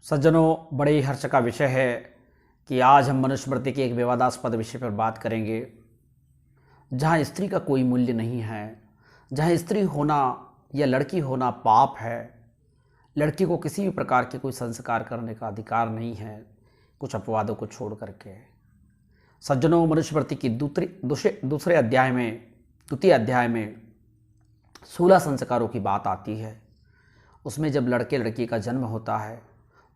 सज्जनों, बड़े ही हर्ष का विषय है कि आज हम मनुस्मृति के एक विवादास्पद विषय पर बात करेंगे, जहाँ स्त्री का कोई मूल्य नहीं है, जहाँ स्त्री होना या लड़की होना पाप है, लड़की को किसी भी प्रकार के कोई संस्कार करने का अधिकार नहीं है, कुछ अपवादों को छोड़ करके। सज्जनों, मनुस्मृति की द्वितीय अध्याय में 16 संस्कारों की बात आती है। उसमें जब लड़के लड़की का जन्म होता है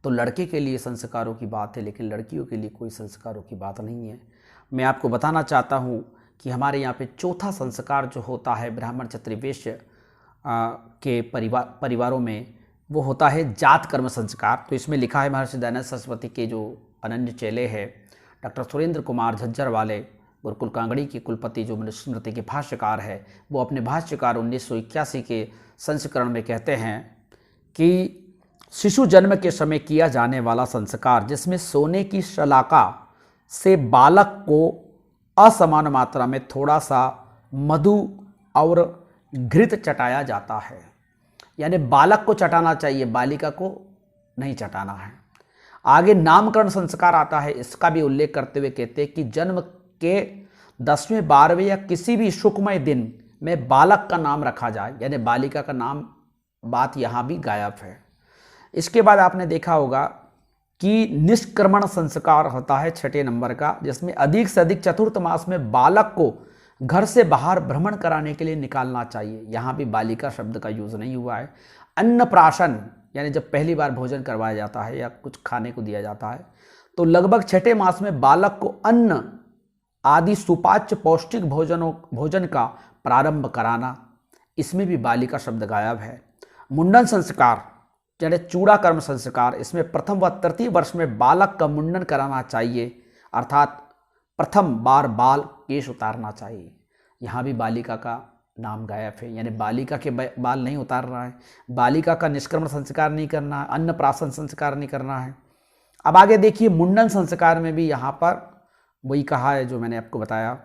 तो लड़के के लिए संस्कारों की बात है, लेकिन लड़कियों के लिए कोई संस्कारों की बात नहीं है। मैं आपको बताना चाहता हूँ कि हमारे यहाँ पे चौथा संस्कार जो होता है ब्राह्मण क्षत्रिय वैश्य के परिवारों में, वो होता है जात कर्म संस्कार। तो इसमें लिखा है, महर्षि दयानंद सरस्वती के जो अनन्य चेले हैं डॉक्टर सुरेंद्र कुमार झज्जर वाले गुरुकुल कांगड़ी के कुलपति, जो मनुस्मृति के भाष्यकार है, वो अपने भाष्यकार 1981 के संस्करण में कहते हैं कि शिशु जन्म के समय किया जाने वाला संस्कार, जिसमें सोने की शलाका से बालक को असमान मात्रा में थोड़ा सा मधु और घृत चटाया जाता है। यानी बालक को चटाना चाहिए, बालिका को नहीं चटाना है। आगे नामकरण संस्कार आता है, इसका भी उल्लेख करते हुए कहते हैं कि जन्म के 10वें 12वें या किसी भी सुखमय दिन में बालक का नाम रखा जाए, यानी बालिका का नाम बात यहाँ भी गायब है। इसके बाद आपने देखा होगा कि निष्क्रमण संस्कार होता है 6 नंबर का, जिसमें अधिक से अधिक चतुर्थ मास में बालक को घर से बाहर भ्रमण कराने के लिए निकालना चाहिए। यहाँ भी बालिका शब्द का यूज नहीं हुआ है। अन्नप्राशन, यानी जब पहली बार भोजन करवाया जाता है या कुछ खाने को दिया जाता है, तो लगभग 6ठे मास में बालक को अन्न आदि सुपाच्य पौष्टिक भोजन का प्रारंभ कराना, इसमें भी बालिका शब्द गायब है। मुंडन संस्कार यानी चूड़ा कर्म संस्कार, इसमें प्रथम व तृतीय वर्ष में बालक का मुंडन कराना चाहिए, अर्थात प्रथम बार बाल केश उतारना चाहिए। यहाँ भी बालिका का नाम गायब है, यानी बालिका के बाल नहीं उतार रहा है, बालिका का निष्क्रमण संस्कार नहीं करना है, अन्नप्राशन संस्कार नहीं करना है। अब आगे देखिए, मुंडन संस्कार में भी यहाँ पर वही कहा है जो मैंने आपको बताया।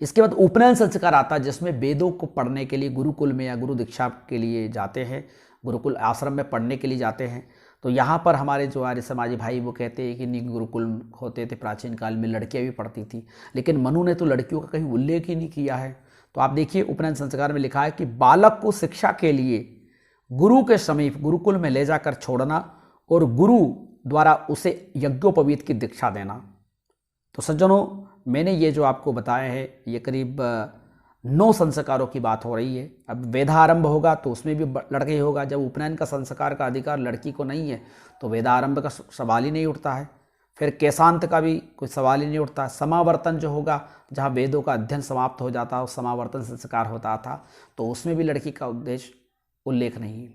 इसके बाद उपनयन संस्कार आता है, जिसमें वेदों को पढ़ने के लिए गुरुकुल में या गुरु दीक्षा के लिए जाते हैं, गुरुकुल आश्रम में पढ़ने के लिए जाते हैं। तो यहाँ पर हमारे जो आर्य समाजी भाई वो कहते हैं कि नहीं, गुरुकुल होते थे प्राचीन काल में, लड़कियाँ भी पढ़ती थी, लेकिन मनु ने तो लड़कियों का कहीं उल्लेख ही नहीं किया है। तो आप देखिए, उपनयन संस्कार में लिखा है कि बालक को शिक्षा के लिए गुरु के समीप गुरुकुल में ले जाकर छोड़ना और गुरु द्वारा उसे यज्ञोपवीत की दीक्षा देना। तो सज्जनों, मैंने ये जो आपको बताया है, ये करीब 9 संस्कारों की बात हो रही है। अब वेदारंभ होगा तो उसमें भी लड़का ही होगा। जब उपनयन का संस्कार का अधिकार लड़की को नहीं है तो वेदारंभ का सवाल ही नहीं उठता है। फिर केशांत का भी कोई सवाल ही नहीं उठता। समावर्तन जो होगा, जहाँ वेदों का अध्ययन समाप्त हो जाता है, समावर्तन संस्कार होता था, तो उसमें भी लड़की का उद्देश्य उल्लेख नहीं है।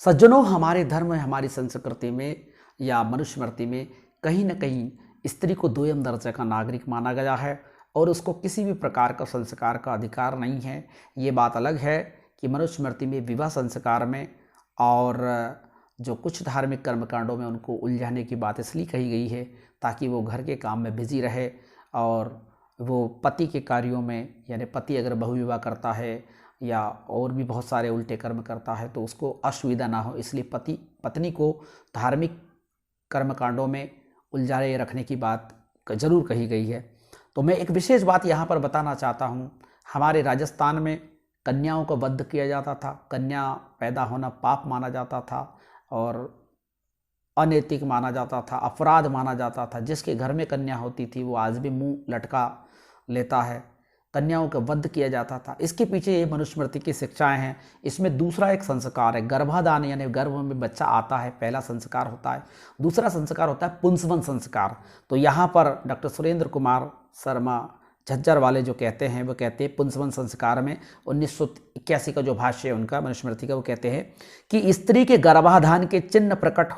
सज्जनों, हमारे धर्म में, हमारी संस्कृति में या मनुस्मृति में कहीं ना कहीं स्त्री को 2म दर्जे का नागरिक माना गया है और उसको किसी भी प्रकार का संस्कार का अधिकार नहीं है। ये बात अलग है कि मनुस्मृति में विवाह संस्कार में और जो कुछ धार्मिक कर्मकांडों में उनको उलझाने की बात इसलिए कही गई है ताकि वो घर के काम में बिजी रहे और वो पति के कार्यों में, यानी पति अगर बहुविवाह करता है या और भी बहुत सारे उल्टे कर्म करता है तो उसको असुविधा ना हो, इसलिए पत्नी को धार्मिक कर्मकांडों में उलझाए रखने की बात जरूर कही गई है। तो मैं एक विशेष बात यहाँ पर बताना चाहता हूँ। हमारे राजस्थान में कन्याओं का वध किया जाता था, कन्या पैदा होना पाप माना जाता था और अनैतिक माना जाता था, अपराध माना जाता था। जिसके घर में कन्या होती थी वो आज भी मुंह लटका लेता है, कन्याओं का वध किया जाता था। इसके पीछे ये मनुस्मृति की शिक्षाएं हैं। इसमें दूसरा एक संस्कार है गर्भाधान, यानी गर्भ में बच्चा आता है, पहला संस्कार होता है। दूसरा संस्कार होता है पुंसवन संस्कार। तो यहाँ पर डॉक्टर सुरेंद्र कुमार शर्मा झज्जर वाले जो कहते हैं, वो कहते हैं पुंसवन संस्कार में 1981 का जो भाष्य है उनका मनुस्मृति का, वो कहते हैं कि स्त्री के गर्भाधान के चिन्ह प्रकट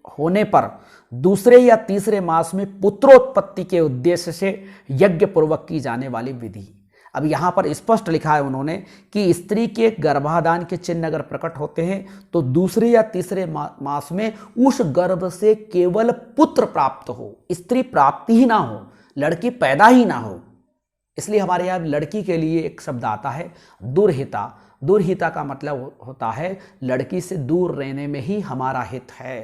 होने पर दूसरे या तीसरे मास में पुत्रोत्पत्ति के उद्देश्य से यज्ञ पूर्वक की जाने वाली विधि। अब यहाँ पर स्पष्ट लिखा है उन्होंने कि स्त्री के गर्भाधान के चिन्ह अगर प्रकट होते हैं तो दूसरे या तीसरे मास में उस गर्भ से केवल पुत्र प्राप्त हो, स्त्री प्राप्ति ही ना हो, लड़की पैदा ही ना हो। इसलिए हमारे यहाँ लड़की के लिए एक शब्द आता है दुर्हिता। दुर्हिता का मतलब होता है लड़की से दूर रहने में ही हमारा हित है।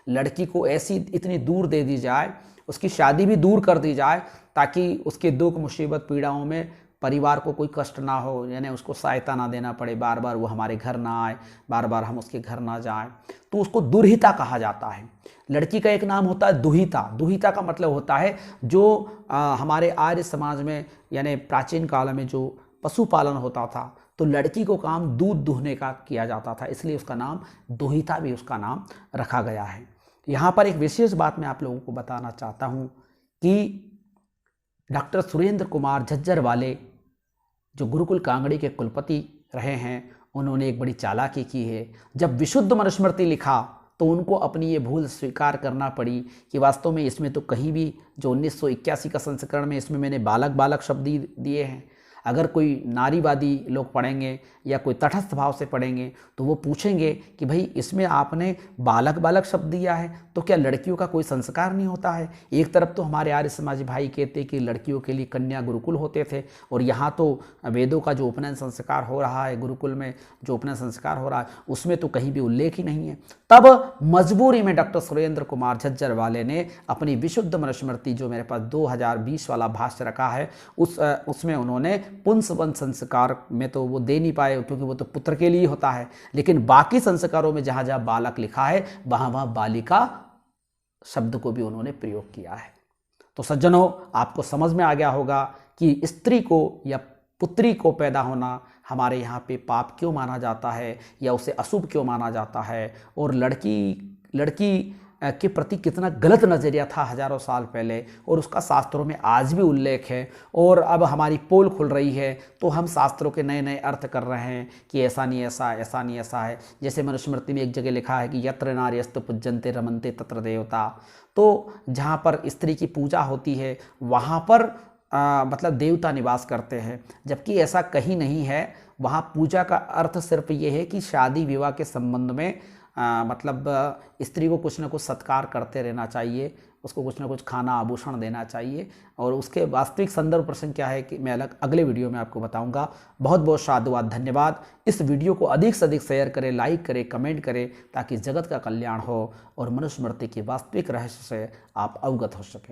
लड़की को ऐसी इतनी दूर दे दी जाए, उसकी शादी भी दूर कर दी जाए, ताकि उसके दुख मुसीबत पीड़ाओं में परिवार को कोई कष्ट ना हो, यानी उसको सहायता ना देना पड़े, बार बार वो हमारे घर ना आए, बार बार हम उसके घर ना जाएं, तो उसको दुहिता कहा जाता है। लड़की का एक नाम होता है दुहिता। दुहिता का मतलब होता है जो हमारे आर्य समाज में यानी प्राचीन काल में जो पशुपालन होता था, तो लड़की को काम दूध दुहने का किया जाता था, इसलिए उसका नाम दुहिता भी उसका नाम रखा गया है। यहाँ पर एक विशेष बात मैं आप लोगों को बताना चाहता हूँ कि डॉक्टर सुरेंद्र कुमार झज्जरवाले जो गुरुकुल कांगड़ी के कुलपति रहे हैं, उन्होंने एक बड़ी चालाकी की है। जब विशुद्ध मनुस्मृति लिखा तो उनको अपनी ये भूल स्वीकार करना पड़ी कि वास्तव में इसमें तो कहीं भी जो 1981 का संस्करण में इसमें मैंने बालक बालक शब्द दिए हैं। अगर कोई नारीवादी लोग पढ़ेंगे या कोई तटस्थ भाव से पढ़ेंगे तो वो पूछेंगे कि भाई इसमें आपने बालक बालक शब्द दिया है, तो क्या लड़कियों का कोई संस्कार नहीं होता है? एक तरफ तो हमारे आर्य समाजी भाई कहते कि लड़कियों के लिए कन्या गुरुकुल होते थे, और यहाँ तो वेदों का जो उपनयन संस्कार हो रहा है, गुरुकुल में जो उपनयन संस्कार हो रहा है, उसमें तो कहीं भी उल्लेख ही नहीं है। तब मजबूरी में डॉक्टर सुरेंद्र कुमार झज्जरवाले ने अपनी विशुद्ध मनुस्मृति, जो मेरे पास 2020 वाला भाष्य रखा है, उसमें उन्होंने पुंसवन संस्कार में तो वो दे नहीं पाए क्योंकि वो तो पुत्र के लिए होता है, लेकिन बाकी संस्कारों में जहां जहां बालक लिखा है वहां वहां बालिका शब्द को भी उन्होंने प्रयोग किया है। तो सज्जनों, आपको समझ में आ गया होगा कि स्त्री को या पुत्री को पैदा होना हमारे यहाँ पे पाप क्यों माना जाता है या उसे अशुभ क्यों माना जाता है, और लड़की के प्रति कितना गलत नज़रिया था हजारों साल पहले, और उसका शास्त्रों में आज भी उल्लेख है। और अब हमारी पोल खुल रही है तो हम शास्त्रों के नए नए अर्थ कर रहे हैं कि ऐसा नहीं ऐसा, ऐसा नहीं ऐसा है। जैसे मनुस्मृति में एक जगह लिखा है कि यत्र नार्यस्तु पूज्यन्ते रमन्ते तत्र देवता, तो जहाँ पर स्त्री की पूजा होती है वहाँ पर मतलब देवता निवास करते हैं, जबकि ऐसा कहीं नहीं है। वहाँ पूजा का अर्थ सिर्फ ये है कि शादी विवाह के संबंध में मतलब स्त्री को कुछ ना कुछ सत्कार करते रहना चाहिए, उसको कुछ ना कुछ खाना आभूषण देना चाहिए, और उसके वास्तविक संदर्भ प्रसंग क्या है कि मैं अगले वीडियो में आपको बताऊंगा। बहुत बहुत साधुवाद, धन्यवाद। इस वीडियो को अधिक से अधिक शेयर करें, लाइक करें, कमेंट करें, ताकि जगत का कल्याण हो और मनुस्मृति के वास्तविक रहस्य से आप अवगत हो सकें।